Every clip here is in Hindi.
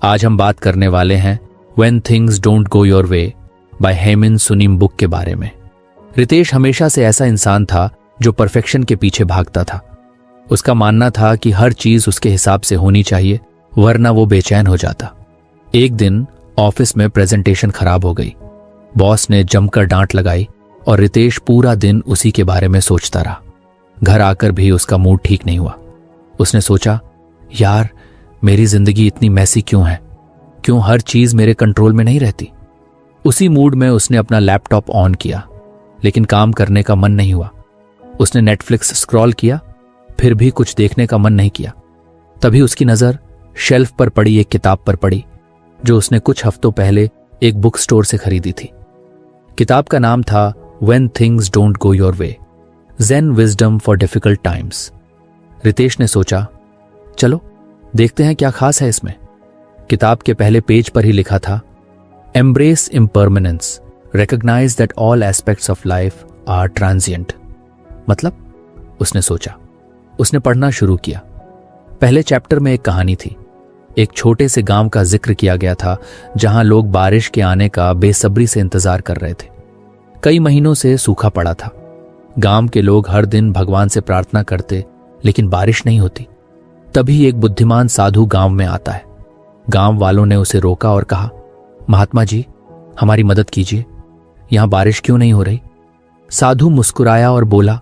आज हम बात करने वाले हैं when things don't go your way by Haemin Sunim book के बारे में। रितेश हमेशा से ऐसा इंसान था जो परफेक्शन के पीछे भागता था। उसका मानना था कि हर चीज उसके हिसाब से होनी चाहिए, वरना वो बेचैन हो जाता। एक दिन ऑफिस में प्रेजेंटेशन खराब हो गई। बॉस ने जमकर डांट लगाई और रितेश पूरा दिन उसी के बारे में सोचता रहा। घर आकर भी उसका मूड ठीक नहीं हुआ। उसने सोचा, यार मेरी जिंदगी इतनी मैसी क्यों है? क्यों हर चीज मेरे कंट्रोल में नहीं रहती? उसी मूड में उसने अपना लैपटॉप ऑन किया, लेकिन काम करने का मन नहीं हुआ। उसने नेटफ्लिक्स स्क्रॉल किया, फिर भी कुछ देखने का मन नहीं किया। तभी उसकी नजर शेल्फ पर पड़ी एक किताब पर पड़ी जो उसने कुछ हफ्तों पहले एक बुक स्टोर से खरीदी थी। किताब का नाम था when things don't go your way, zen wisdom for difficult times. Ritesh ने सोचा, चलो देखते हैं क्या खास है इसमें। किताब के पहले पेज पर ही लिखा था, embrace impermanence, recognise that all aspects of life are transient. मतलब, उसने सोचा। उसने पढ़ना शुरू किया। पहले चैप्टर में एक कहानी थी। एक छोटे से गांव का जिक्र किया गया था जहां लोग बारिश के आने का बेसब्री से इंतजार कर रहे थे। कई महीनों से सूखा पड़ा था। गांव के लोग हर दिन भगवान से प्रार्थना करते, लेकिन बारिश नहीं होती। तभी एक बुद्धिमान साधु गांव में आता है। गांव वालों ने उसे रोका और कहा, महात्मा जी हमारी मदद कीजिए, यहां बारिश क्यों नहीं हो रही? साधु मुस्कुराया और बोला,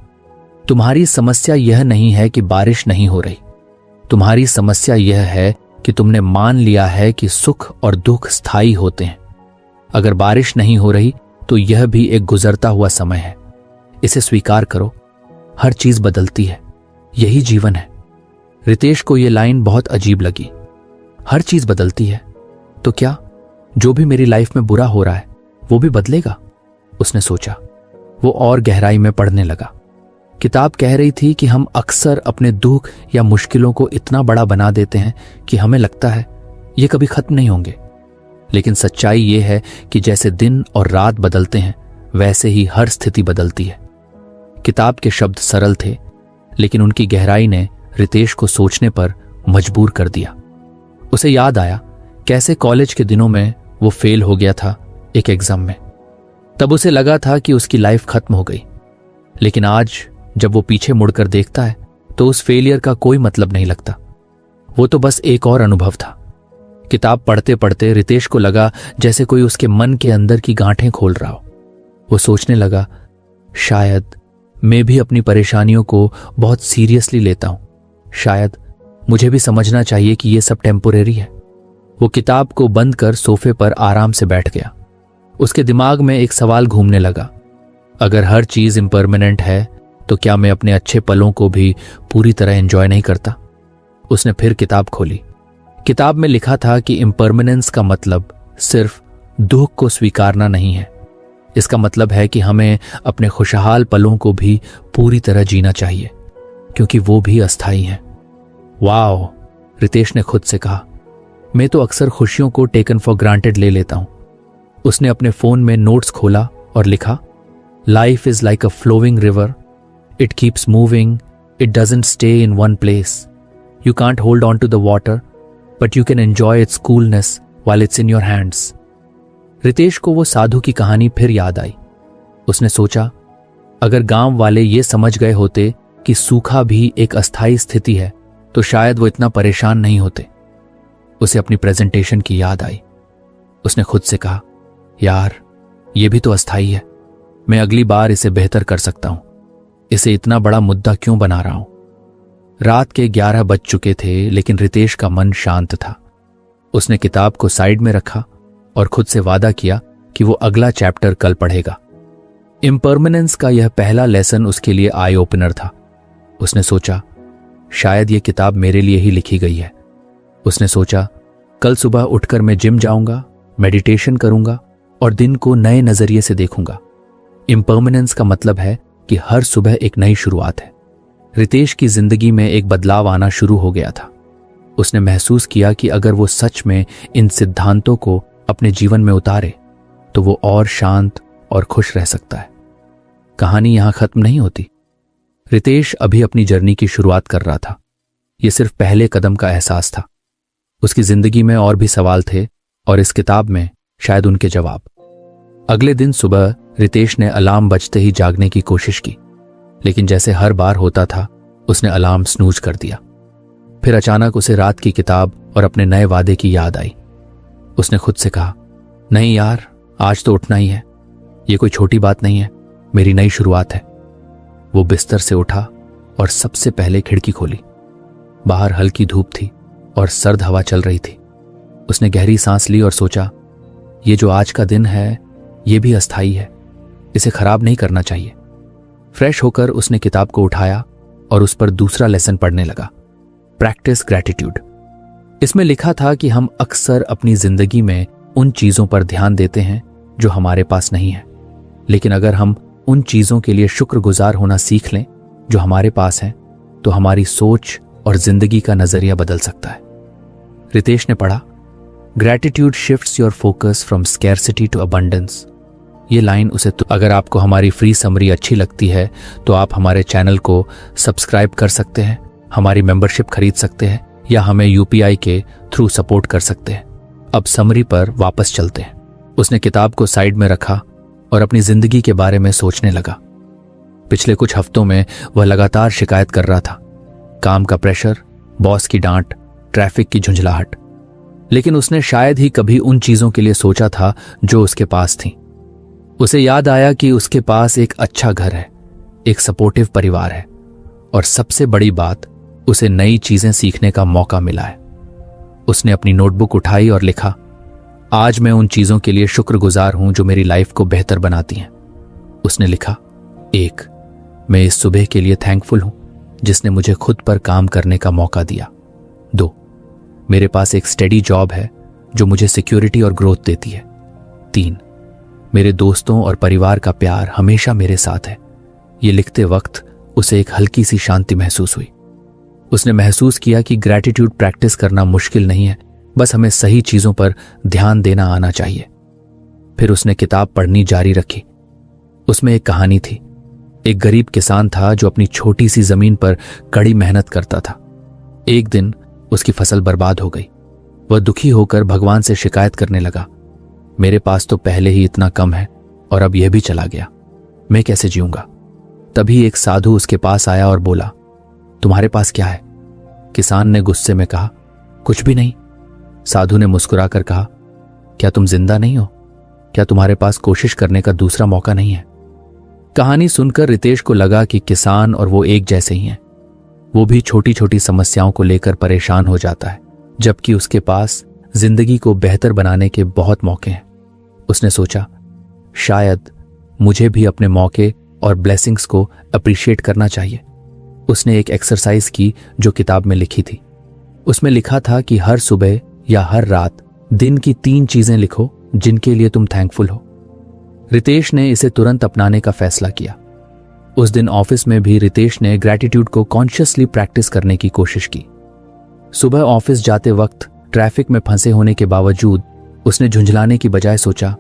तुम्हारी समस्या यह नहीं है कि बारिश नहीं हो रही। तुम्हारी समस्या यह है कि तुमने मान लिया है कि सुख और दुख स्थायी होते हैं। अगर बारिश नहीं हो रही तो यह भी एक गुजरता हुआ समय है। इसे स्वीकार करो। हर चीज बदलती है, यही जीवन है। रितेश को यह लाइन बहुत अजीब लगी। हर चीज बदलती है तो क्या जो भी मेरी लाइफ में बुरा हो रहा है वो भी बदलेगा? उसने सोचा। वो और गहराई में पढ़ने लगा। किताब कह रही थी कि हम अक्सर अपने दुख या मुश्किलों को इतना बड़ा बना देते हैं कि हमें लगता है ये कभी खत्म नहीं होंगे। लेकिन सच्चाई ये है कि जैसे दिन और रात बदलते हैं वैसे ही हर स्थिति बदलती है। किताब के शब्द सरल थे, लेकिन उनकी गहराई ने रितेश को सोचने पर मजबूर कर दिया। उसे याद आया कैसे कॉलेज के दिनों में वो फेल हो गया था एक एग्जाम में। तब उसे लगा था कि उसकी लाइफ खत्म हो गई। लेकिन आज जब वो पीछे मुड़कर देखता है तो उस फेलियर का कोई मतलब नहीं लगता। वो तो बस एक और अनुभव था। किताब पढ़ते पढ़ते रितेश को लगा जैसे कोई उसके मन के अंदर की गांठें खोल रहा हो। वो सोचने लगा, शायद मैं भी अपनी परेशानियों को बहुत सीरियसली लेता हूं। शायद मुझे भी समझना चाहिए कि ये सब टेम्पोरेरी है। वो किताब को बंद कर सोफे पर आराम से बैठ गया। उसके दिमाग में एक सवाल घूमने लगा, अगर हर चीज इम्परमानेंट है तो क्या मैं अपने अच्छे पलों को भी पूरी तरह एंजॉय नहीं करता? उसने फिर किताब खोली। किताब में लिखा था कि इम्परमानेंस का मतलब सिर्फ दुख को स्वीकारना नहीं है। इसका मतलब है कि हमें अपने खुशहाल पलों को भी पूरी तरह जीना चाहिए, क्योंकि वो भी अस्थायी हैं। वाओ, रितेश ने खुद से कहा। मैं तो अक्सर खुशियों को टेकन फॉर ग्रांटेड ले लेता हूं। उसने अपने फोन में नोट्स खोला और लिखा, life is like a flowing river, it keeps moving, it doesn't stay in one place, you can't hold on to the water but you can enjoy its coolness while it's in your hands. Ritesh को वो साधु की कहानी फिर याद आई। उसने सोचा, अगर गांव वाले ये समझ गए होते कि सूखा भी एक अस्थायी स्थिति है तो शायद वो इतना परेशान नहीं होते। उसे अपनी प्रेजेंटेशन की याद आई। उसने खुद से कहा, यार ये भी तो अस्थायी है, मैं अगली बार इसे बेहतर कर सकता हूं। इसे इतना बड़ा मुद्दा क्यों बना रहा हूं? रात के 11 बज चुके थे, लेकिन रितेश का मन शांत था। उसने किताब को साइड में रखा और खुद से वादा किया कि वो अगला चैप्टर कल पढ़ेगा। इम्परमानेंस का यह पहला लेसन उसके लिए आई ओपनर था। उसने सोचा, शायद ये किताब मेरे लिए ही लिखी गई है। उसने सोचा, कल सुबह उठकर मैं जिम जाऊंगा, मेडिटेशन करूंगा और दिन को नए नजरिए से देखूंगा। इम्परमानेंस का मतलब है कि हर सुबह एक नई शुरुआत है। रितेश की जिंदगी में एक बदलाव आना शुरू हो गया था। उसने महसूस किया कि अगर वो सच में इन सिद्धांतों को अपने जीवन में उतारे तो वो और शांत और खुश रह सकता है। कहानी यहां खत्म नहीं होती। रितेश अभी अपनी जर्नी की शुरुआत कर रहा था। यह सिर्फ पहले कदम का एहसास था। उसकी जिंदगी में और भी सवाल थे और इस किताब में शायद उनके जवाब। अगले दिन सुबह रितेश ने अलार्म बजते ही जागने की कोशिश की, लेकिन जैसे हर बार होता था उसने अलार्म स्नूज कर दिया। फिर अचानक उसे रात की किताब और अपने नए वादे की याद आई। उसने खुद से कहा, नहीं यार, आज तो उठना ही है, ये कोई छोटी बात नहीं है, मेरी नई शुरुआत है। वो बिस्तर से उठा और सबसे पहले खिड़की खोली। बाहर हल्की धूप थी और सर्द हवा चल रही थी। उसने गहरी सांस ली और सोचा, ये जो आज का दिन है ये भी अस्थाई है, इसे खराब नहीं करना चाहिए। फ्रेश होकर उसने किताब को उठाया और उस पर दूसरा लेसन पढ़ने लगा, प्रैक्टिस ग्रैटिट्यूड। इसमें लिखा था कि हम अक्सर अपनी जिंदगी में उन चीजों पर ध्यान देते हैं जो हमारे पास नहीं है, लेकिन अगर हम उन चीजों के लिए शुक्रगुजार होना सीख लें जो हमारे पास हैं, तो हमारी सोच और जिंदगी का नजरिया बदल सकता है। रितेश ने पढ़ा, gratitude shifts your focus from scarcity to abundance. ये लाइन उसे अगर आपको हमारी फ्री समरी अच्छी लगती है तो आप हमारे चैनल को सब्सक्राइब कर सकते हैं, हमारी मेंबरशिप खरीद सकते हैं या हमें यूपीआई के थ्रू सपोर्ट कर सकते हैं। अब समरी पर वापस चलते हैं। उसने किताब को साइड में रखा और अपनी जिंदगी के बारे में सोचने लगा। पिछले कुछ हफ्तों में वह लगातार शिकायत कर रहा था, काम का प्रेशर, बॉस की डांट, ट्रैफिक की झुंझलाहट, लेकिन उसने शायद ही कभी उन चीजों के लिए सोचा था जो उसके पास थी। उसे याद आया कि उसके पास एक अच्छा घर है, एक सपोर्टिव परिवार है और सबसे बड़ी बात, उसे नई चीजें सीखने का मौका मिला है। उसने अपनी नोटबुक उठाई और लिखा, आज मैं उन चीजों के लिए शुक्रगुजार हूं जो मेरी लाइफ को बेहतर बनाती हैं। उसने लिखा, 1, मैं इस सुबह के लिए थैंकफुल हूं जिसने मुझे खुद पर काम करने का मौका दिया। 2, मेरे पास एक स्टेडी जॉब है जो मुझे सिक्योरिटी और ग्रोथ देती है। 3, मेरे दोस्तों और परिवार का प्यार हमेशा मेरे साथ है। ये लिखते वक्त उसे एक हल्की सी शांति महसूस हुई। उसने महसूस किया कि ग्रैटिट्यूड प्रैक्टिस करना मुश्किल नहीं है, बस हमें सही चीजों पर ध्यान देना आना चाहिए। फिर उसने किताब पढ़नी जारी रखी। उसमें एक कहानी थी। एक गरीब किसान था जो अपनी छोटी सी जमीन पर कड़ी मेहनत करता था। एक दिन उसकी फसल बर्बाद हो गई। वह दुखी होकर भगवान से शिकायत करने लगा, मेरे पास तो पहले ही इतना कम है और अब यह भी चला गया, मैं कैसे जीऊंगा। तभी एक साधु उसके पास आया और बोला, तुम्हारे पास क्या है? किसान ने गुस्से में कहा, कुछ भी नहीं। साधु ने मुस्कुराकर कहा, क्या तुम जिंदा नहीं हो? क्या तुम्हारे पास कोशिश करने का दूसरा मौका नहीं है? कहानी सुनकर रितेश को लगा कि किसान और वो एक जैसे ही हैं। वो भी छोटी छोटी समस्याओं को लेकर परेशान हो जाता है, जबकि उसके पास जिंदगी को बेहतर बनाने के बहुत मौके हैं। उसने सोचा, शायद मुझे भी अपने मौके और ब्लेसिंग्स को अप्रिशिएट करना चाहिए। उसने एक एक्सरसाइज की जो किताब में लिखी थी। उसमें लिखा था कि हर सुबह या हर रात दिन की 3 चीजें लिखो जिनके लिए तुम थैंकफुल हो। रितेश ने इसे तुरंत अपनाने का फैसला किया। उस दिन ऑफिस में भी रितेश ने ग्रैटिट्यूड को कॉन्शियसली प्रैक्टिस करने की कोशिश की। सुबह ऑफिस जाते वक्त ट्रैफिक में फंसे होने के बावजूद उसने झुंझलाने की बजाय सोचा,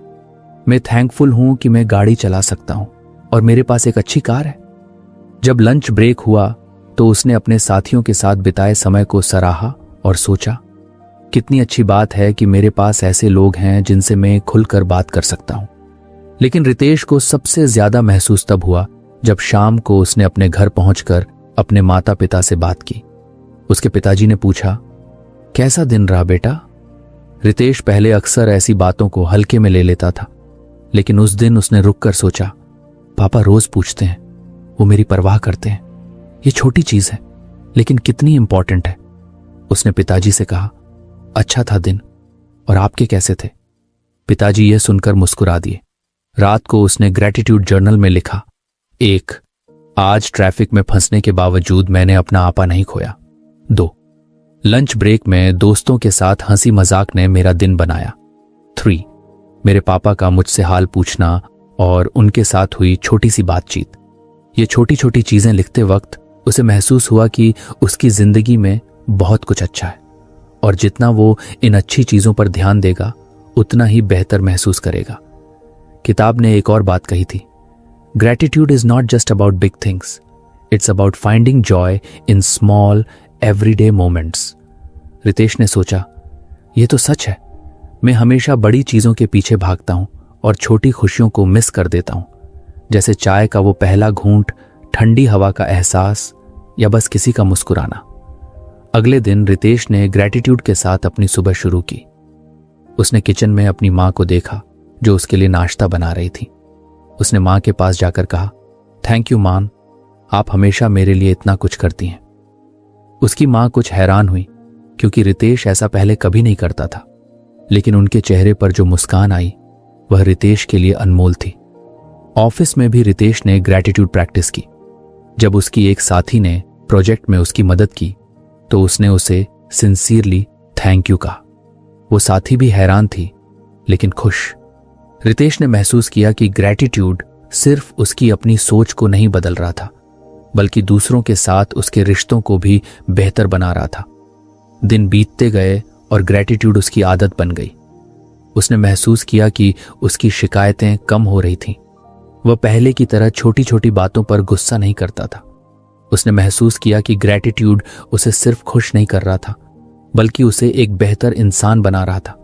मैं थैंकफुल हूं कि मैं गाड़ी चला सकता हूं और मेरे पास एक अच्छी कार है। जब लंच ब्रेक हुआ तो उसने अपने साथियों के साथ बिताए समय को सराहा और सोचा, कितनी अच्छी बात है कि मेरे पास ऐसे लोग हैं जिनसे मैं खुलकर बात कर सकता हूं। लेकिन रितेश को सबसे ज्यादा महसूस तब हुआ जब शाम को उसने अपने घर पहुंचकर अपने माता पिता से बात की। उसके पिताजी ने पूछा, कैसा दिन रहा बेटा? रितेश पहले अक्सर ऐसी बातों को हल्के में ले लेता था, लेकिन उस दिन उसने रुककर सोचा, पापा रोज पूछते हैं, वो मेरी परवाह करते हैं। ये छोटी चीज है लेकिन कितनी इंपॉर्टेंट है। उसने पिताजी से कहा, अच्छा था दिन, और आपके कैसे थे? पिताजी यह सुनकर मुस्कुरा दिए। रात को उसने ग्रैटिट्यूड जर्नल में लिखा, 1, आज ट्रैफिक में फंसने के बावजूद मैंने अपना आपा नहीं खोया। 2, लंच ब्रेक में दोस्तों के साथ हंसी मजाक ने मेरा दिन बनाया। 3, मेरे पापा का मुझसे हाल पूछना और उनके साथ हुई छोटी सी बातचीत। ये छोटी छोटी चीजें लिखते वक्त उसे महसूस हुआ कि उसकी जिंदगी में बहुत कुछ अच्छा है और जितना वो इन अच्छी चीजों पर ध्यान देगा उतना ही बेहतर महसूस करेगा। किताब ने एक और बात कही थी, gratitude is not just about big things, it's about finding joy in small everyday moments. Ritesh ने सोचा, ये तो सच है। मैं हमेशा बड़ी चीजों के पीछे भागता हूं और छोटी खुशियों को मिस कर देता हूं, जैसे चाय का वो पहला घूंट, ठंडी हवा का एहसास या बस किसी का मुस्कुराना। अगले दिन रितेश ने ग्रैटिट्यूड के साथ अपनी सुबह शुरू की। उसने किचन में अपनी मां को देखा जो उसके लिए नाश्ता बना रही थी। उसने मां के पास जाकर कहा, थैंक यू मां, आप हमेशा मेरे लिए इतना कुछ करती हैं। उसकी मां कुछ हैरान हुई क्योंकि रितेश ऐसा पहले कभी नहीं करता था, लेकिन उनके चेहरे पर जो मुस्कान आई वह रितेश के लिए अनमोल थी। ऑफिस में भी रितेश ने ग्रैटिट्यूड प्रैक्टिस की। जब उसकी एक साथी ने प्रोजेक्ट में उसकी मदद की तो उसने उसे सिंसियरली थैंक यू कहा। वो साथी भी हैरान थी लेकिन खुश। रितेश ने महसूस किया कि ग्रैटिट्यूड सिर्फ उसकी अपनी सोच को नहीं बदल रहा था, बल्कि दूसरों के साथ उसके रिश्तों को भी बेहतर बना रहा था। दिन बीतते गए और ग्रैटिट्यूड उसकी आदत बन गई। उसने महसूस किया कि उसकी शिकायतें कम हो रही थीं। वह पहले की तरह छोटी छोटी बातों पर गुस्सा नहीं करता था। उसने महसूस किया कि ग्रैटिट्यूड उसे सिर्फ खुश नहीं कर रहा था, बल्कि उसे एक बेहतर इंसान बना रहा था।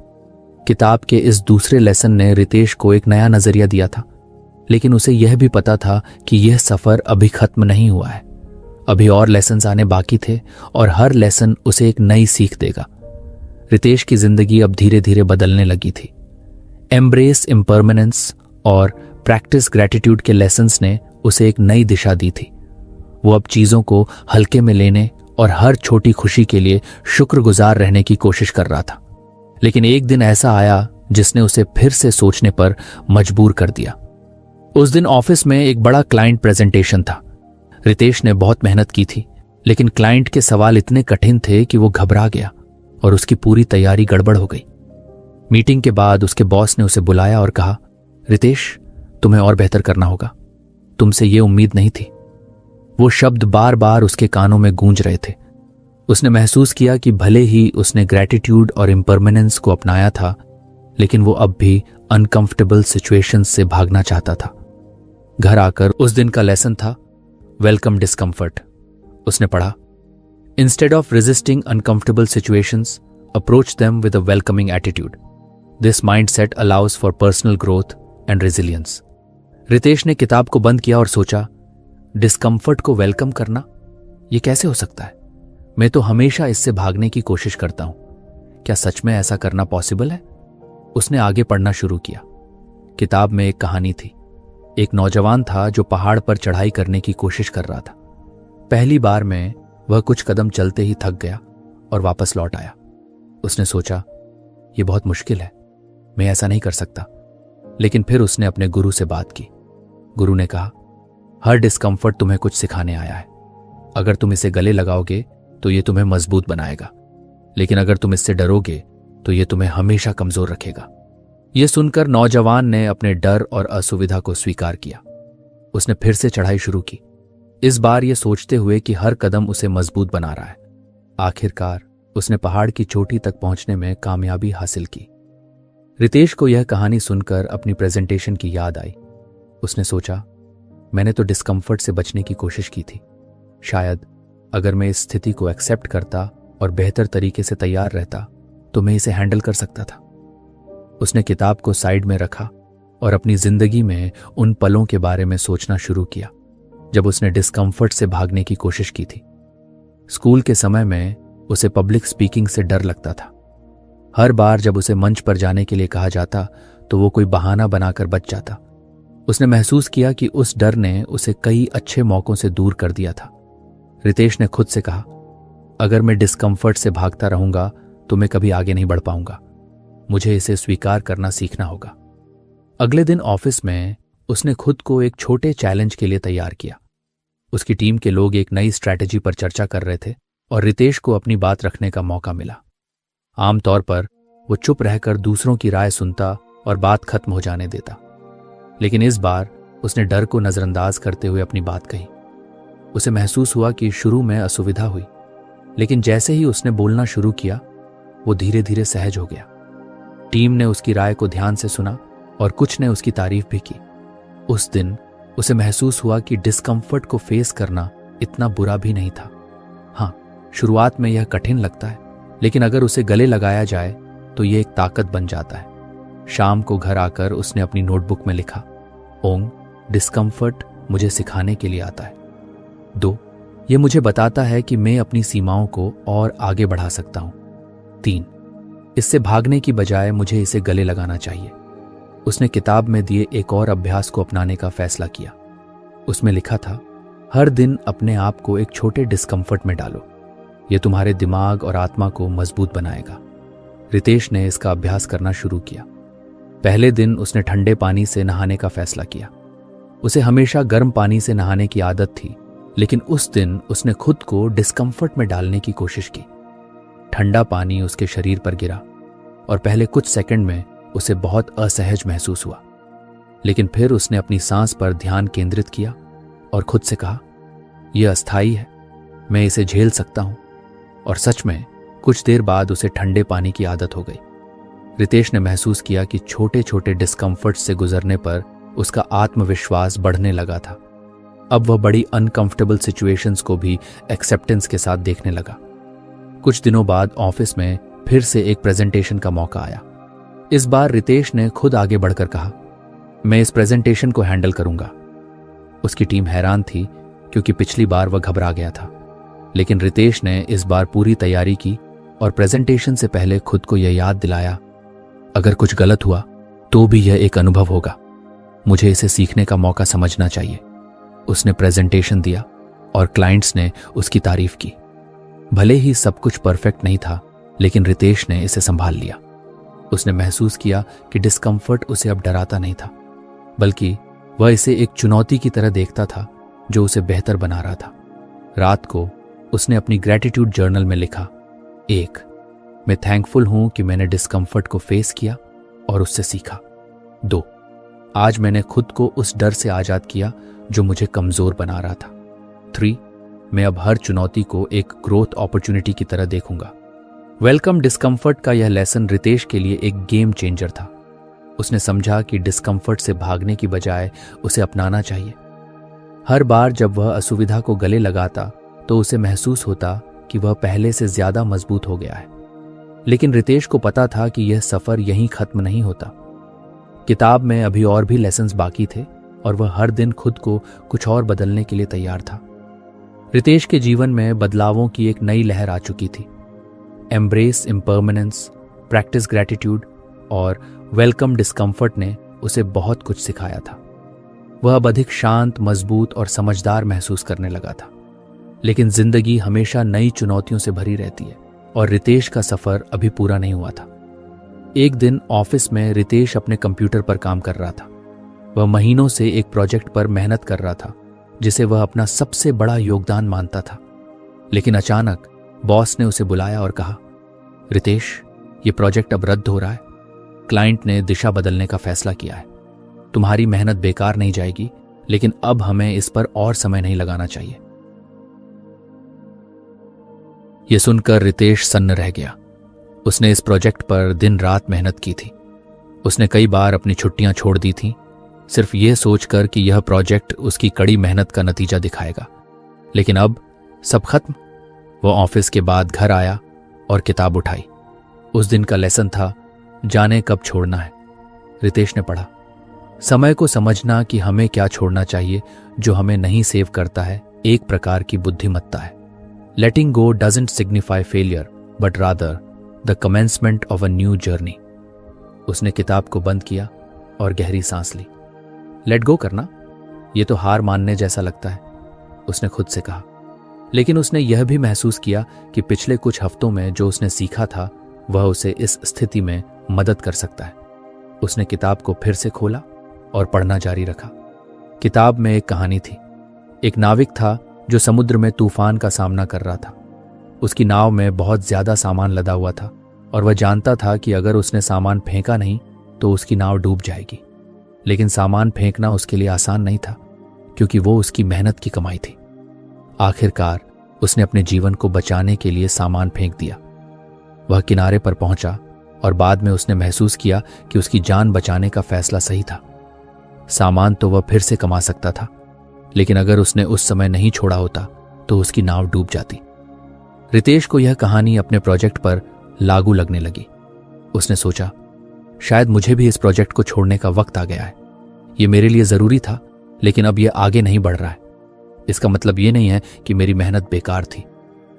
किताब के इस दूसरे लेसन ने रितेश को एक नया नजरिया दिया था, लेकिन उसे यह भी पता था कि यह सफर अभी खत्म नहीं हुआ है। अभी और लेसन्स आने बाकी थे और हर लेसन उसे एक नई सीख देगा। रितेश की जिंदगी अब धीरे धीरे बदलने लगी थी। एम्ब्रेस इम्परमानेंस और प्रैक्टिस ग्रैटिट्यूड के लेसन्स ने उसे एक नई दिशा दी थी। वो अब चीजों को हल्के में लेने और हर छोटी खुशी के लिए शुक्रगुजार रहने की कोशिश कर रहा था। लेकिन एक दिन ऐसा आया जिसने उसे फिर से सोचने पर मजबूर कर दिया। उस दिन ऑफिस में एक बड़ा क्लाइंट प्रेजेंटेशन था। रितेश ने बहुत मेहनत की थी, लेकिन क्लाइंट के सवाल इतने कठिन थे कि वो घबरा गया और उसकी पूरी तैयारी गड़बड़ हो गई। मीटिंग के बाद उसके बॉस ने उसे बुलाया और कहा, रितेश, तुम्हें और बेहतर करना होगा। तुमसे ये उम्मीद नहीं थी। वो शब्द बार बार उसके कानों में गूंज रहे थे। उसने महसूस किया कि भले ही उसने ग्रैटिट्यूड और इम्परमानेंस को अपनाया था, लेकिन वो अब भी अनकंफर्टेबल सिचुएशंस से भागना चाहता था। घर आकर उस दिन का लेसन था वेलकम डिस्कम्फर्ट। उसने पढ़ा, instead of resisting uncomfortable situations, approach them with a welcoming attitude. This mindset allows for personal growth and resilience. Ritesh ने किताब को बंद किया और सोचा, डिस्कम्फर्ट को वेलकम करना, यह कैसे हो सकता है? मैं तो हमेशा इससे भागने की कोशिश करता हूं। क्या सच में ऐसा करना पॉसिबल है? उसने आगे पढ़ना शुरू किया। किताब में एक कहानी थी। एक नौजवान था जो पहाड़ पर चढ़ाई करने की कोशिश कर रहा था। पहली बार में वह कुछ कदम चलते ही थक गया और वापस लौट आया। उसने सोचा, यह बहुत मुश्किल है, मैं ऐसा नहीं कर सकता। लेकिन फिर उसने अपने गुरु से बात की। गुरु ने कहा, हर डिस्कम्फर्ट तुम्हें कुछ सिखाने आया है। अगर तुम इसे गले लगाओगे तो ये तुम्हें मजबूत बनाएगा, लेकिन अगर तुम इससे डरोगे तो ये तुम्हें हमेशा कमजोर रखेगा। यह सुनकर नौजवान ने अपने डर और असुविधा को स्वीकार किया। उसने फिर से चढ़ाई शुरू की, इस बार यह सोचते हुए कि हर कदम उसे मजबूत बना रहा है। आखिरकार उसने पहाड़ की चोटी तक पहुंचने में कामयाबी हासिल की। रितेश को यह कहानी सुनकर अपनी प्रेजेंटेशन की याद आई। उसने सोचा, मैंने तो डिस्कम्फर्ट से बचने की कोशिश की थी। शायद अगर मैं इस स्थिति को एक्सेप्ट करता और बेहतर तरीके से तैयार रहता तो मैं इसे हैंडल कर सकता था। उसने किताब को साइड में रखा और अपनी जिंदगी में उन पलों के बारे में सोचना शुरू किया जब उसने डिस्कम्फर्ट से भागने की कोशिश की थी। स्कूल के समय में उसे पब्लिक स्पीकिंग से डर लगता था। हर बार जब उसे मंच पर जाने के लिए कहा जाता तो वो कोई बहाना बनाकर बच जाता। उसने महसूस किया कि उस डर ने उसे कई अच्छे मौकों से दूर कर दिया था। रितेश ने खुद से कहा, अगर मैं डिस्कम्फर्ट से भागता रहूंगा तो मैं कभी आगे नहीं बढ़ पाऊंगा। मुझे इसे स्वीकार करना सीखना होगा। अगले दिन ऑफिस में उसने खुद को एक छोटे चैलेंज के लिए तैयार किया। उसकी टीम के लोग एक नई स्ट्रैटेजी पर चर्चा कर रहे थे और रितेश को अपनी बात रखने का मौका मिला। आमतौर पर वो चुप रहकर दूसरों की राय सुनता और बात खत्म हो जाने देता, लेकिन इस बार उसने डर को नजरअंदाज करते हुए अपनी बात कही। उसे महसूस हुआ कि शुरू में असुविधा हुई, लेकिन जैसे ही उसने बोलना शुरू किया वो धीरे धीरे सहज हो गया। टीम ने उसकी राय को ध्यान से सुना और कुछ ने उसकी तारीफ भी की। उस दिन उसे महसूस हुआ कि डिस्कम्फर्ट को फेस करना इतना बुरा भी नहीं था। हाँ, शुरुआत में यह कठिन लगता है, लेकिन अगर उसे गले लगाया जाए तो ये एक ताकत बन जाता है। शाम को घर आकर उसने अपनी नोटबुक में लिखा, ओंग, डिस्कम्फर्ट मुझे सिखाने के लिए आता है। 2, ये मुझे बताता है कि मैं अपनी सीमाओं को और आगे बढ़ा सकता हूं। 3, इससे भागने की बजाय मुझे इसे गले लगाना चाहिए। उसने किताब में दिए एक और अभ्यास को अपनाने का फैसला किया। उसमें लिखा था, हर दिन अपने आप को एक छोटे डिस्कम्फर्ट में डालो, यह तुम्हारे दिमाग और आत्मा को मजबूत बनाएगा। रितेश ने इसका अभ्यास करना शुरू किया। पहले दिन उसने ठंडे पानी से नहाने का फैसला किया। उसे हमेशा गर्म पानी से नहाने की आदत थी, लेकिन उस दिन उसने खुद को डिस्कम्फर्ट में डालने की कोशिश की। ठंडा पानी उसके शरीर पर गिरा और पहले कुछ सेकंड में उसे बहुत असहज महसूस हुआ, लेकिन फिर उसने अपनी सांस पर ध्यान केंद्रित किया और खुद से कहा, यह अस्थायी है, मैं इसे झेल सकता हूं। और सच में कुछ देर बाद उसे ठंडे पानी की आदत हो गई। रितेश ने महसूस किया कि छोटे छोटे डिस्कम्फर्ट से गुजरने पर उसका आत्मविश्वास बढ़ने लगा था। अब वह बड़ी अनकंफर्टेबल सिचुएशंस को भी एक्सेप्टेंस के साथ देखने लगा। कुछ दिनों बाद ऑफिस में फिर से एक प्रेजेंटेशन का मौका आया। इस बार रितेश ने खुद आगे बढ़कर कहा, मैं इस प्रेजेंटेशन को हैंडल करूंगा। उसकी टीम हैरान थी क्योंकि पिछली बार वह घबरा गया था, लेकिन रितेश ने इस बार पूरी तैयारी की और प्रेजेंटेशन से पहले खुद को यह याद दिलाया, अगर कुछ गलत हुआ तो भी यह एक अनुभव होगा, मुझे इसे सीखने का मौका समझना चाहिए। उसने प्रेजेंटेशन दिया और क्लाइंट्स ने उसकी तारीफ की। भले ही सब कुछ परफेक्ट नहीं था, लेकिन रितेश ने इसे संभाल लिया। उसने महसूस किया कि डिस्कम्फर्ट उसे अब डराता नहीं था, बल्कि वह इसे एक चुनौती की तरह देखता था जो उसे बेहतर बना रहा था। रात को उसने अपनी ग्रैटिट्यूड जर्नल में लिखा, 1, मैं थैंकफुल हूं कि मैंने डिस्कम्फर्ट को फेस किया और उससे सीखा। 2, आज मैंने खुद को उस डर से आजाद किया जो मुझे कमजोर बना रहा था। 3, मैं अब हर चुनौती को एक ग्रोथ अपॉर्चुनिटी की तरह देखूंगा। वेलकम डिस्कम्फर्ट का यह लेसन रितेश के लिए एक गेम चेंजर था। उसने समझा कि डिस्कम्फर्ट से भागने की बजाय उसे अपनाना चाहिए। हर बार जब वह असुविधा को गले लगाता तो उसे महसूस होता कि वह पहले से ज्यादा मजबूत हो गया है। लेकिन रितेश को पता था कि यह सफर यहीं खत्म नहीं होता। किताब में अभी और भी लेसन्स बाकी थे और वह हर दिन खुद को कुछ और बदलने के लिए तैयार था। रितेश के जीवन में बदलावों की एक नई लहर आ चुकी थी। एम्ब्रेस इम्परमानेंस, प्रैक्टिस ग्रैटिट्यूड और वेलकम डिस्कम्फर्ट ने उसे बहुत कुछ सिखाया था। वह अब अधिक शांत, मजबूत और समझदार महसूस करने लगा था। लेकिन जिंदगी हमेशा नई चुनौतियों से भरी रहती है और रितेश का सफर अभी पूरा नहीं हुआ था। एक दिन ऑफिस में रितेश अपने कंप्यूटर पर काम कर रहा था। वह महीनों से एक प्रोजेक्ट पर मेहनत कर रहा था जिसे वह अपना सबसे बड़ा योगदान मानता था। लेकिन अचानक बॉस ने उसे बुलाया और कहा, रितेश, ये प्रोजेक्ट अब रद्द हो रहा है। क्लाइंट ने दिशा बदलने का फैसला किया है। तुम्हारी मेहनत बेकार नहीं जाएगी, लेकिन अब हमें इस पर और समय नहीं लगाना चाहिए। यह सुनकर रितेश सन्न रह गया। उसने इस प्रोजेक्ट पर दिन रात मेहनत की थी। उसने कई बार अपनी छुट्टियां छोड़ दी थीं, सिर्फ ये सोचकर कि यह प्रोजेक्ट उसकी कड़ी मेहनत का नतीजा दिखाएगा। लेकिन अब सब खत्म। वो ऑफिस के बाद घर आया और किताब उठाई। उस दिन का लेसन था, जाने कब छोड़ना है। रितेश ने पढ़ा, समय को समझना कि हमें क्या छोड़ना चाहिए जो हमें नहीं सेव करता है एक प्रकार की बुद्धिमत्ता है। Letting go doesn't signify failure but rather the commencement of a new journey. उसने किताब को बंद किया और गहरी सांस ली। लेट गो करना, यह तो हार मानने जैसा लगता है, उसने खुद से कहा। लेकिन उसने यह भी महसूस किया कि पिछले कुछ हफ्तों में जो उसने सीखा था वह उसे इस स्थिति में मदद कर सकता है। उसने किताब को फिर से खोला और पढ़ना जारी रखा। किताब में एक कहानी थी। एक नाविक था जो समुद्र में तूफान का सामना कर रहा था। उसकी नाव में बहुत ज्यादा सामान लदा हुआ था और वह जानता था कि अगर उसने सामान फेंका नहीं तो उसकी नाव डूब जाएगी। लेकिन सामान फेंकना उसके लिए आसान नहीं था, क्योंकि वो उसकी मेहनत की कमाई थी। आखिरकार उसने अपने जीवन को बचाने के लिए सामान फेंक दिया। वह किनारे पर पहुंचा और बाद में उसने महसूस किया कि उसकी जान बचाने का फैसला सही था। सामान तो वह फिर से कमा सकता था, लेकिन अगर उसने उस समय नहीं छोड़ा होता तो उसकी नाव डूब जाती। रितेश को यह कहानी अपने प्रोजेक्ट पर लागू लगने लगी। उसने सोचा, शायद मुझे भी इस प्रोजेक्ट को छोड़ने का वक्त आ गया है। ये मेरे लिए जरूरी था, लेकिन अब ये आगे नहीं बढ़ रहा है। इसका मतलब ये नहीं है कि मेरी मेहनत बेकार थी।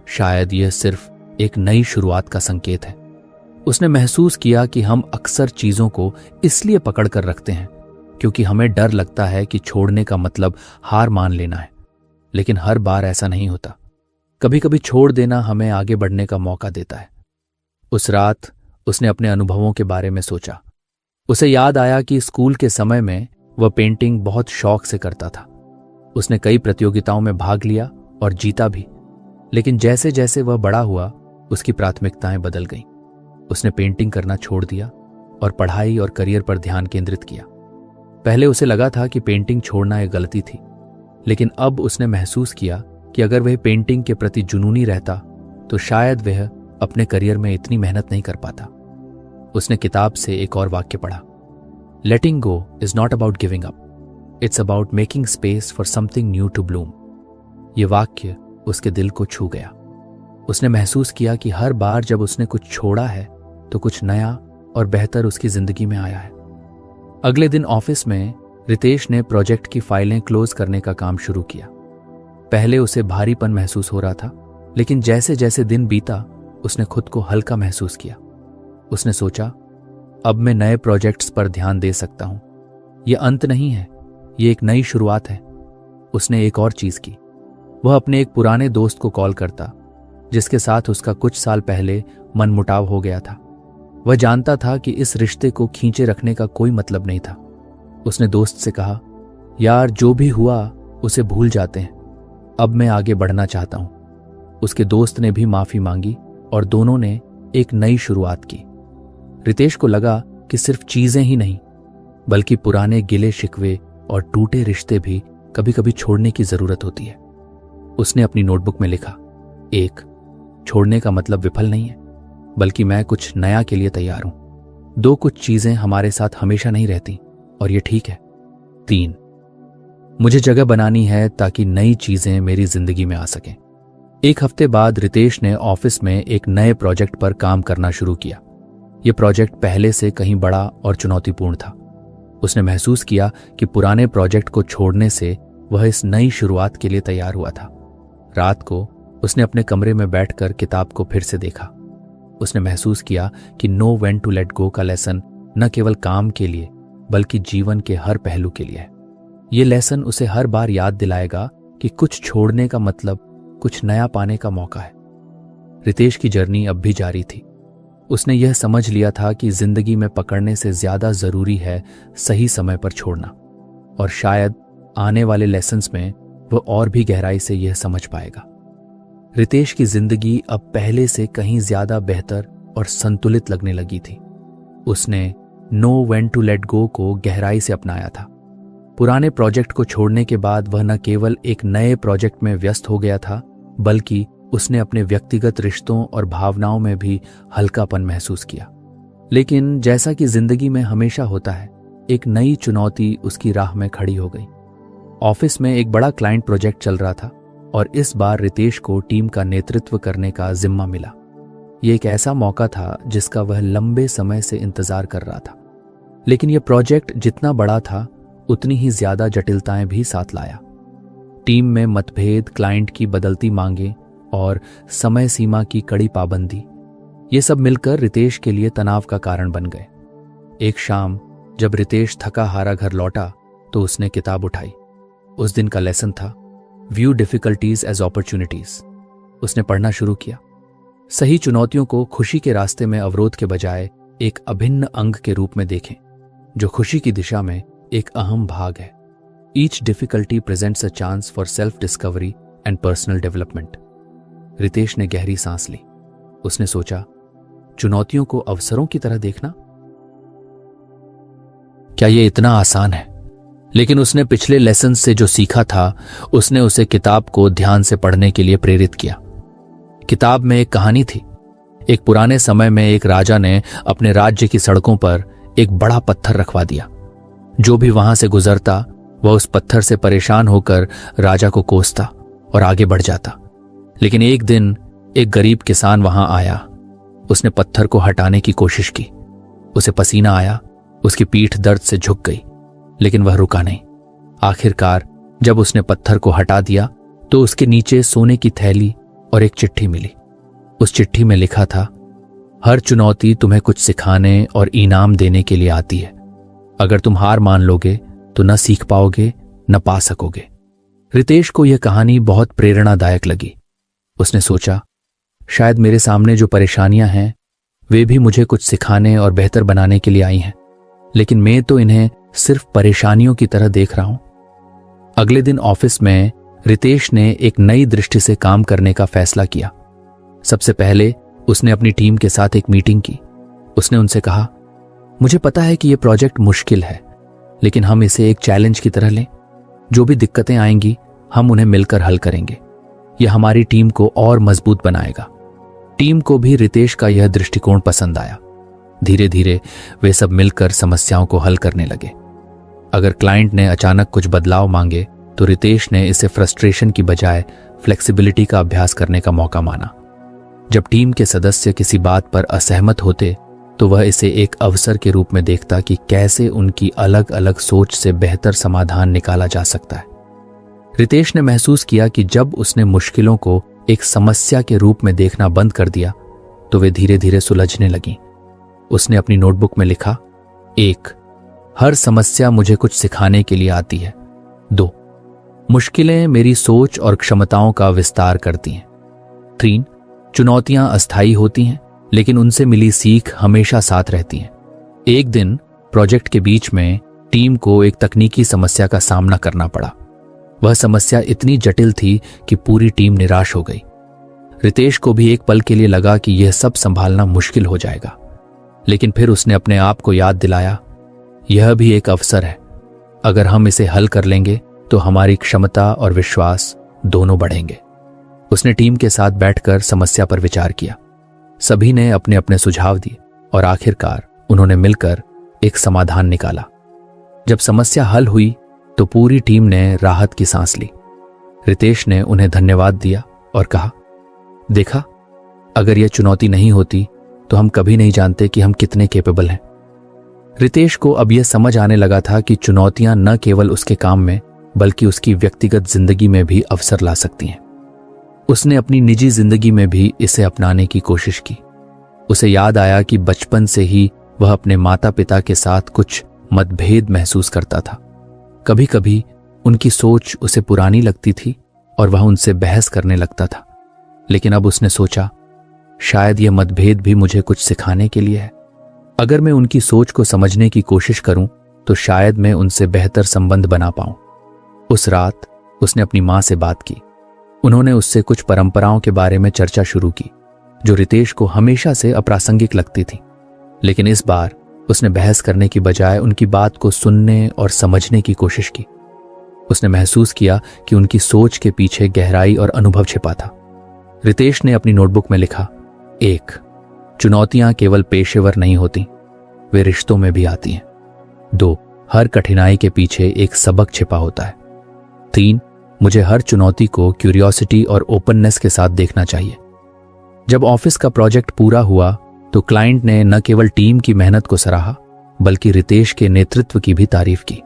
शायद यह सिर्फ एक नई शुरुआत का संकेत है। उसने महसूस किया कि हम अक्सर चीजों को इसलिए पकड़ कर रखते हैं क्योंकि हमें डर लगता है कि छोड़ने का मतलब हार मान लेना है, लेकिन हर बार ऐसा नहीं होता। कभी कभी छोड़ देना हमें आगे बढ़ने का मौका देता है। उस रात उसने अपने अनुभवों के बारे में सोचा। उसे याद आया कि स्कूल के समय में वह पेंटिंग बहुत शौक से करता था। उसने कई प्रतियोगिताओं में भाग लिया और जीता भी, लेकिन जैसे जैसे वह बड़ा हुआ उसकी प्राथमिकताएं बदल गईं। उसने पेंटिंग करना छोड़ दिया और पढ़ाई और करियर पर ध्यान केंद्रित किया। पहले उसे लगा था कि पेंटिंग छोड़ना एक गलती थी, लेकिन अब उसने महसूस किया कि अगर वह पेंटिंग के प्रति जुनूनी रहता तो शायद वह अपने करियर में इतनी मेहनत नहीं कर पाता। उसने किताब से एक और वाक्य पढ़ा, letting go is not about giving up, it's about making space for something new to bloom. यह वाक्य उसके दिल को छू गया। उसने महसूस किया कि हर बार जब उसने कुछ छोड़ा है तो कुछ नया और बेहतर उसकी जिंदगी में आया है। अगले दिन ऑफिस में रितेश ने प्रोजेक्ट की फाइलें क्लोज करने का काम शुरू किया। पहले उसे भारीपन महसूस हो रहा था, लेकिन जैसे जैसे दिन बीता उसने खुद को हल्का महसूस किया। उसने सोचा, अब मैं नए प्रोजेक्ट्स पर ध्यान दे सकता हूं। यह अंत नहीं है, यह एक नई शुरुआत है। उसने एक और चीज की। वह अपने एक पुराने दोस्त को कॉल करता जिसके साथ उसका कुछ साल पहले मनमुटाव हो गया था। वह जानता था कि इस रिश्ते को खींचे रखने का कोई मतलब नहीं था। उसने दोस्त से कहा, यार जो भी हुआ उसे भूल जाते हैं, अब मैं आगे बढ़ना चाहता हूं। उसके दोस्त ने भी माफी मांगी और दोनों ने एक नई शुरुआत की। रितेश को लगा कि सिर्फ चीजें ही नहीं बल्कि पुराने गिले शिकवे और टूटे रिश्ते भी कभी कभी छोड़ने की जरूरत होती है। उसने अपनी नोटबुक में लिखा, 1, छोड़ने का मतलब विफल नहीं है बल्कि मैं कुछ नया के लिए तैयार हूं। 2, कुछ चीजें हमारे साथ हमेशा नहीं रहती और ये ठीक है। 3, मुझे जगह बनानी है ताकि नई चीजें मेरी जिंदगी में आ सकें। 1 हफ्ते बाद रितेश ने ऑफिस में एक नए प्रोजेक्ट पर काम करना शुरू किया। यह प्रोजेक्ट पहले से कहीं बड़ा और चुनौतीपूर्ण था। उसने महसूस किया कि पुराने प्रोजेक्ट को छोड़ने से वह इस नई शुरुआत के लिए तैयार हुआ था। रात को उसने अपने कमरे में बैठकर किताब को फिर से देखा। उसने महसूस किया कि know when to let go का लेसन न केवल काम के लिए बल्कि जीवन के हर पहलू के लिए है। ये लेसन उसे हर बार याद दिलाएगा कि कुछ छोड़ने का मतलब कुछ नया पाने का मौका है। रितेश की जर्नी अब भी जारी थी। उसने यह समझ लिया था कि जिंदगी में पकड़ने से ज्यादा जरूरी है सही समय पर छोड़ना, और शायद आने वाले लेसन्स में वह और भी गहराई से यह समझ पाएगा। रितेश की जिंदगी अब पहले से कहीं ज्यादा बेहतर और संतुलित लगने लगी थी। उसने know when to let go को गहराई से अपनाया था। पुराने प्रोजेक्ट को छोड़ने के बाद वह न केवल एक नए प्रोजेक्ट में व्यस्त हो गया था बल्कि उसने अपने व्यक्तिगत रिश्तों और भावनाओं में भी हल्कापन महसूस किया। लेकिन जैसा कि जिंदगी में हमेशा होता है, एक नई चुनौती उसकी राह में खड़ी हो गई। ऑफिस में एक बड़ा क्लाइंट प्रोजेक्ट चल रहा था और इस बार रितेश को टीम का नेतृत्व करने का जिम्मा मिला। यह एक ऐसा मौका था जिसका वह लंबे समय से इंतजार कर रहा था। लेकिन यह प्रोजेक्ट जितना बड़ा था उतनी ही ज्यादा जटिलताएं भी साथ लाया। टीम में मतभेद, क्लाइंट की बदलती मांगें और समय सीमा की कड़ी पाबंदी, ये सब मिलकर रितेश के लिए तनाव का कारण बन गए। एक शाम जब रितेश थका हारा घर लौटा तो उसने किताब उठाई। उस दिन का लेसन था व्यू डिफिकल्टीज एज अपॉर्चुनिटीज। उसने पढ़ना शुरू किया। सही चुनौतियों को खुशी के रास्ते में अवरोध के बजाय एक अभिन्न अंग के रूप में देखें जो खुशी की दिशा में एक अहम भाग है। Each difficulty presents a chance for self discovery and personal development. Ritesh ने गहरी सांस ली। उसने सोचा, चुनौतियों को अवसरों की तरह देखना, क्या यह इतना आसान है? लेकिन उसने पिछले लेसन से जो सीखा था उसने उसे किताब को ध्यान से पढ़ने के लिए प्रेरित किया। किताब में एक कहानी थी। एक पुराने समय में एक राजा ने अपने राज्य की सड़कों पर एक बड़ा पत्थर रखवा दिया। जो भी वहां से गुजरता वह उस पत्थर से परेशान होकर राजा को कोसता और आगे बढ़ जाता। लेकिन एक दिन एक गरीब किसान वहां आया। उसने पत्थर को हटाने की कोशिश की उसे पसीना आया, उसकी पीठ दर्द से झुक गई, लेकिन वह रुका नहीं। आखिरकार जब उसने पत्थर को हटा दिया तो उसके नीचे सोने की थैली और एक चिट्ठी मिली। उस चिट्ठी में लिखा था, हर चुनौती तुम्हें कुछ सिखाने और इनाम देने के लिए आती है। अगर तुम हार मान लोगे तो न सीख पाओगे न पा सकोगे। रितेश को यह कहानी बहुत प्रेरणादायक लगी। उसने सोचा, शायद मेरे सामने जो परेशानियां हैं वे भी मुझे कुछ सिखाने और बेहतर बनाने के लिए आई हैं, लेकिन मैं तो इन्हें सिर्फ परेशानियों की तरह देख रहा हूं। अगले दिन ऑफिस में रितेश ने एक नई दृष्टि से काम करने का फैसला किया। सबसे पहले उसने अपनी टीम के साथ एक मीटिंग की। उसने उनसे कहा, मुझे पता है कि यह प्रोजेक्ट मुश्किल है, लेकिन हम इसे एक चैलेंज की तरह लें। जो भी दिक्कतें आएंगी हम उन्हें मिलकर हल करेंगे। यह हमारी टीम को और मजबूत बनाएगा। टीम को भी रितेश का यह दृष्टिकोण पसंद आया। धीरे धीरे वे सब मिलकर समस्याओं को हल करने लगे। अगर क्लाइंट ने अचानक कुछ बदलाव मांगे तो रितेश ने इसे फ्रस्ट्रेशन की बजाय फ्लेक्सिबिलिटी का अभ्यास करने का मौका माना। जब टीम के सदस्य किसी बात पर असहमत होते तो वह इसे एक अवसर के रूप में देखता कि कैसे उनकी अलग अलग सोच से बेहतर समाधान निकाला जा सकता है। रितेश ने महसूस किया कि जब उसने मुश्किलों को एक समस्या के रूप में देखना बंद कर दिया तो वे धीरे धीरे सुलझने लगीं। उसने अपनी नोटबुक में लिखा, 1. हर समस्या मुझे कुछ सिखाने के लिए आती है। 2. मुश्किलें मेरी सोच और क्षमताओं का विस्तार करती हैं। 3. चुनौतियां अस्थायी होती हैं, लेकिन उनसे मिली सीख हमेशा साथ रहती हैं। एक दिन प्रोजेक्ट के बीच में टीम को एक तकनीकी समस्या का सामना करना पड़ा। वह समस्या इतनी जटिल थी कि पूरी टीम निराश हो गई। रितेश को भी एक पल के लिए लगा कि यह सब संभालना मुश्किल हो जाएगा, लेकिन फिर उसने अपने आप को याद दिलाया, यह भी एक अवसर है। अगर हम इसे हल कर लेंगे तो हमारी क्षमता और विश्वास दोनों बढ़ेंगे। उसने टीम के साथ बैठकर समस्या पर विचार किया। सभी ने अपने अपने सुझाव दिए और आखिरकार उन्होंने मिलकर एक समाधान निकाला। जब समस्या हल हुई तो पूरी टीम ने राहत की सांस ली। रितेश ने उन्हें धन्यवाद दिया और कहा, देखा, अगर यह चुनौती नहीं होती तो हम कभी नहीं जानते कि हम कितने कैपेबल हैं। रितेश को अब यह समझ आने लगा था कि चुनौतियां न केवल उसके काम में बल्कि उसकी व्यक्तिगत जिंदगी में भी अवसर ला सकती हैं। उसने अपनी निजी जिंदगी में भी इसे अपनाने की कोशिश की। उसे याद आया कि बचपन से ही वह अपने माता पिता के साथ कुछ मतभेद महसूस करता था। कभी कभी उनकी सोच उसे पुरानी लगती थी और वह उनसे बहस करने लगता था, लेकिन अब उसने सोचा, शायद यह मतभेद भी मुझे कुछ सिखाने के लिए है। अगर मैं उनकी सोच को समझने की कोशिश करूं तो शायद मैं उनसे बेहतर संबंध बना पाऊं। उस रात उसने अपनी मां से बात की। उन्होंने उससे कुछ परंपराओं के बारे में चर्चा शुरू की जो रितेश को हमेशा से अप्रासंगिक लगती थी, लेकिन इस बार उसने बहस करने की बजाय उनकी बात को सुनने और समझने की कोशिश की। उसने महसूस किया कि उनकी सोच के पीछे गहराई और अनुभव छिपा था। रितेश ने अपनी नोटबुक में लिखा, 1. चुनौतियां केवल पेशेवर नहीं होती, वे रिश्तों में भी आती हैं। 2. हर कठिनाई के पीछे एक सबक छिपा होता है। 3. मुझे हर चुनौती को क्यूरियोसिटी और ओपननेस के साथ देखना चाहिए। जब ऑफिस का प्रोजेक्ट पूरा हुआ तो क्लाइंट ने न केवल टीम की मेहनत को सराहा बल्कि रितेश के नेतृत्व की भी तारीफ की।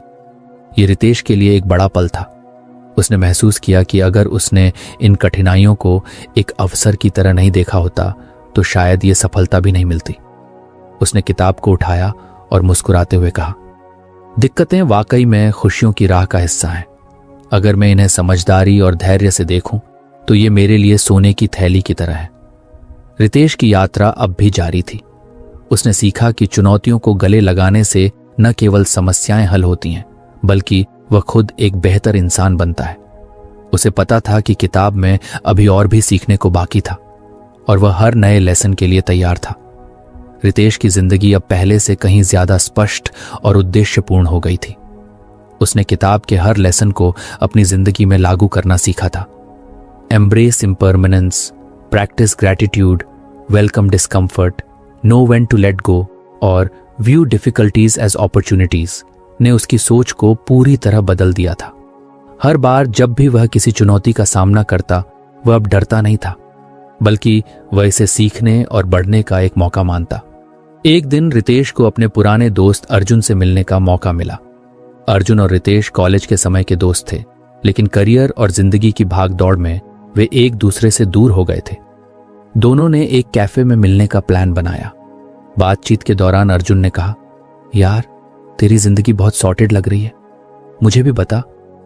यह रितेश के लिए एक बड़ा पल था। उसने महसूस किया कि अगर उसने इन कठिनाइयों को एक अवसर की तरह नहीं देखा होता तो शायद ये सफलता भी नहीं मिलती। उसने किताब को उठाया और मुस्कुराते हुए कहा, दिक्कतें वाकई में खुशियों की राह का हिस्सा हैं। अगर मैं इन्हें समझदारी और धैर्य से देखूं तो ये मेरे लिए सोने की थैली की तरह है। रितेश की यात्रा अब भी जारी थी। उसने सीखा कि चुनौतियों को गले लगाने से न केवल समस्याएं हल होती हैं बल्कि वह खुद एक बेहतर इंसान बनता है। उसे पता था कि किताब में अभी और भी सीखने को बाकी था और वह हर नए लेसन के लिए तैयार था। रितेश की जिंदगी अब पहले से कहीं ज्यादा स्पष्ट और उद्देश्यपूर्ण हो गई थी। उसने किताब के हर लेसन को अपनी जिंदगी में लागू करना सीखा था। Embrace impermanence, practice gratitude, welcome discomfort, know when to let go और व्यू डिफिकल्टीज एज अपॉर्चुनिटीज ने उसकी सोच को पूरी तरह बदल दिया था। हर बार जब भी वह किसी चुनौती का सामना करता वह अब डरता नहीं था बल्कि वह इसे सीखने और बढ़ने का एक मौका मानता। एक दिन रितेश को अपने पुराने दोस्त अर्जुन से मिलने का मौका मिला। अर्जुन और रितेश कॉलेज के समय के दोस्त थे, लेकिन करियर और जिंदगी की भाग दौड़ में वे एक दूसरे से दूर हो गए थे। दोनों ने एक कैफे में मिलने का प्लान बनाया। बातचीत के दौरान अर्जुन ने कहा, यार तेरी जिंदगी बहुत सॉर्टेड लग रही है, मुझे भी बता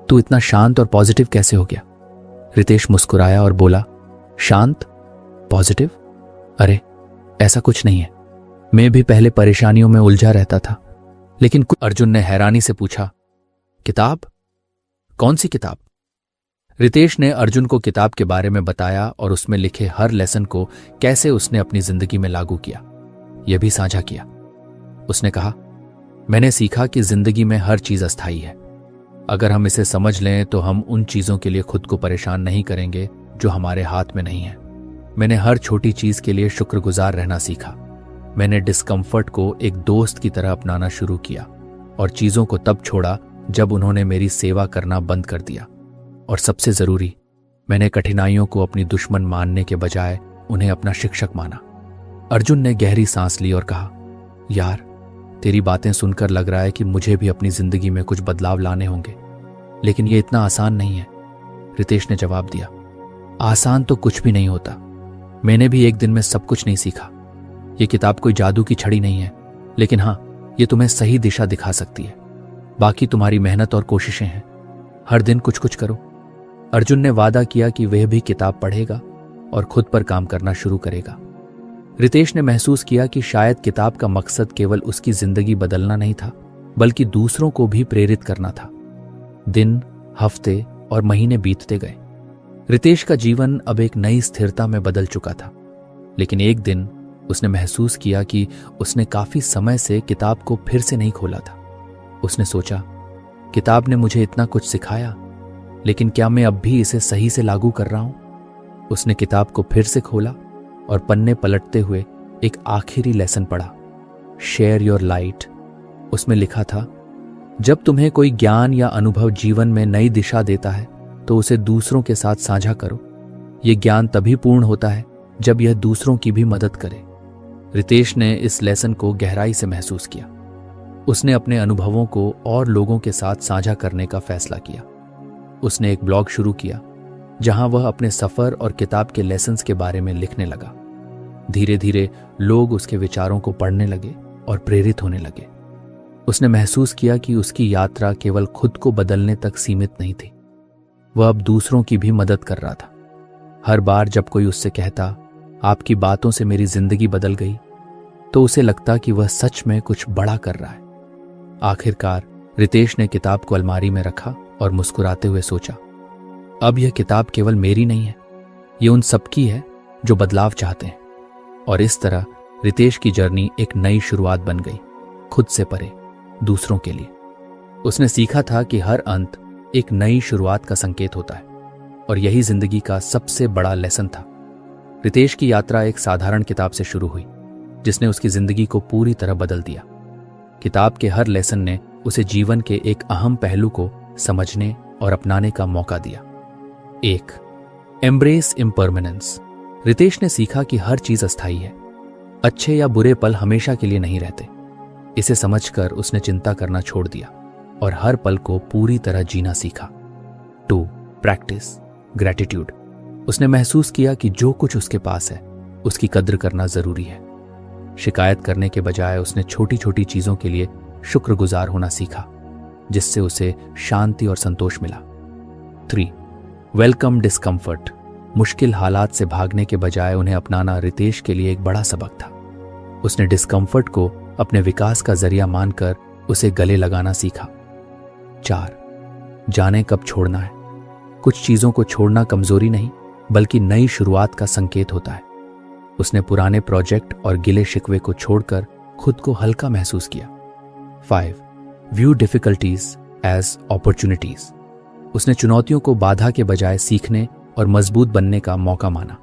तू इतना शांत और पॉजिटिव कैसे हो गया। रितेश मुस्कुराया और बोला, शांत पॉजिटिव? अरे ऐसा कुछ नहीं है, मैं भी पहले परेशानियों में उलझा रहता था, लेकिन अर्जुन ने हैरानी से पूछा, किताब? कौन सी किताब? रितेश ने अर्जुन को किताब के बारे में बताया और उसमें लिखे हर लेसन को कैसे उसने अपनी जिंदगी में लागू किया, यह भी साझा किया। उसने कहा, मैंने सीखा कि जिंदगी में हर चीज अस्थायी है। अगर हम इसे समझ लें तो हम उन चीजों के लिए खुद को परेशान नहीं करेंगे जो हमारे हाथ में नहीं है। मैंने हर छोटी चीज के लिए शुक्रगुजार रहना सीखा। मैंने डिस्कम्फर्ट को एक दोस्त की तरह अपनाना शुरू किया और चीजों को तब छोड़ा जब उन्होंने मेरी सेवा करना बंद कर दिया। और सबसे जरूरी, मैंने कठिनाइयों को अपनी दुश्मन मानने के बजाय उन्हें अपना शिक्षक माना। अर्जुन ने गहरी सांस ली और कहा, यार तेरी बातें सुनकर लग रहा है कि मुझे भी अपनी जिंदगी में कुछ बदलाव लाने होंगे, लेकिन यह इतना आसान नहीं है। रितेश ने जवाब दिया, आसान तो कुछ भी नहीं होता। मैंने भी एक दिन में सब कुछ नहीं सीखा। यह किताब कोई जादू की छड़ी नहीं है, लेकिन हां, यह तुम्हें सही दिशा दिखा सकती है। बाकी तुम्हारी मेहनत और कोशिशें हैं। हर दिन कुछ कुछ करो। अर्जुन ने वादा किया कि वह भी किताब पढ़ेगा और खुद पर काम करना शुरू करेगा। रितेश ने महसूस किया कि शायद किताब का मकसद केवल उसकी जिंदगी बदलना नहीं था, बल्कि दूसरों को भी प्रेरित करना था। दिन, हफ्ते और महीने बीतते गए। रितेश का जीवन अब एक नई स्थिरता में बदल चुका था, लेकिन एक दिन उसने महसूस किया कि उसने काफी समय से किताब को फिर से नहीं खोला था। उसने सोचा, किताब ने मुझे इतना कुछ सिखाया, लेकिन क्या मैं अब भी इसे सही से लागू कर रहा हूं? उसने किताब को फिर से खोला और पन्ने पलटते हुए एक आखिरी लेसन पढ़ा, शेयर योर लाइट। उसमें लिखा था, जब तुम्हें कोई ज्ञान या अनुभव जीवन में नई दिशा देता है तो उसे दूसरों के साथ साझा करो। यह ज्ञान तभी पूर्ण होता है जब यह दूसरों की भी मदद करे। रितेश ने इस लेसन को गहराई से महसूस किया। उसने अपने अनुभवों को और लोगों के साथ साझा करने का फैसला किया। उसने एक ब्लॉग शुरू किया जहां वह अपने सफर और किताब के लेसन्स के बारे में लिखने लगा। धीरे धीरे लोग उसके विचारों को पढ़ने लगे और प्रेरित होने लगे। उसने महसूस किया कि उसकी यात्रा केवल खुद को बदलने तक सीमित नहीं थी, वह अब दूसरों की भी मदद कर रहा था। हर बार जब कोई उससे कहता, आपकी बातों से मेरी जिंदगी बदल गई, तो उसे लगता कि वह सच में कुछ बड़ा कर रहा है। आखिरकार रितेश ने किताब को अलमारी में रखा और मुस्कुराते हुए सोचा, अब यह किताब केवल मेरी नहीं है, ये उन सबकी है जो बदलाव चाहते हैं। और इस तरह रितेश की जर्नी एक नई शुरुआत बन गई, खुद से परे, दूसरों के लिए। उसने सीखा था कि हर अंत एक नई शुरुआत का संकेत होता है, और यही जिंदगी का सबसे बड़ा लेसन था। रितेश की यात्रा एक साधारण किताब से शुरू हुई, जिसने उसकी जिंदगी को पूरी तरह बदल दिया। किताब के हर लेसन ने उसे जीवन के एक अहम पहलू को समझने और अपनाने का मौका दिया। 1. Embrace impermanence. रितेश ने सीखा कि हर चीज अस्थायी है। अच्छे या बुरे पल हमेशा के लिए नहीं रहते। इसे समझकर उसने चिंता करना छोड़ दिया और हर पल को पूरी तरह जीना सीखा। 2. Practice gratitude. उसने महसूस किया कि जो कुछ उसके पास है उसकी कद्र करना जरूरी है। शिकायत करने के बजाय उसने छोटी छोटी चीजों के लिए शुक्रगुजार होना सीखा, जिससे उसे शांति और संतोष मिला। 3. Welcome discomfort. मुश्किल हालात से भागने के बजाय उन्हें अपनाना रितेश के लिए एक बड़ा सबक था। उसने डिस्कम्फर्ट को अपने विकास का जरिया मानकर उसे गले लगाना सीखा। 4. जाने कब छोड़ना है। कुछ चीजों को छोड़ना कमजोरी नहीं, बल्कि नई शुरुआत का संकेत होता है। उसने पुराने प्रोजेक्ट और गिले शिकवे को छोड़कर खुद को हल्का महसूस किया। 5. View difficulties as opportunities. उसने चुनौतियों को बाधा के बजाय सीखने और मजबूत बनने का मौका माना।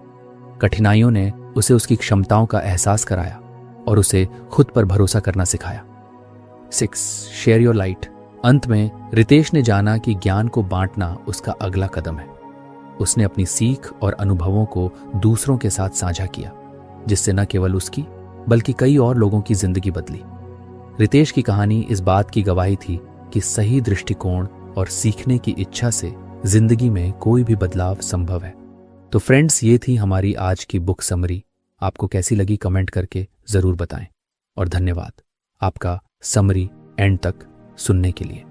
कठिनाइयों ने उसे उसकी क्षमताओं का एहसास कराया और उसे खुद पर भरोसा करना सिखाया। 6. Share your light. अंत में रितेश ने जाना कि ज्ञान को बांटना उसका अगला कदम है। उसने अपनी सीख और अनुभवों को दूसरों के साथ साझा किया, जिससे न केवल उसकी बल्कि कई और लोगों की जिंदगी बदली। रितेश की कहानी इस बात की गवाही थी कि सही दृष्टिकोण और सीखने की इच्छा से जिंदगी में कोई भी बदलाव संभव है। तो फ्रेंड्स, ये थी हमारी आज की बुक समरी। आपको कैसी लगी कमेंट करके जरूर बताएं। और धन्यवाद आपका समरी एंड तक सुनने के लिए।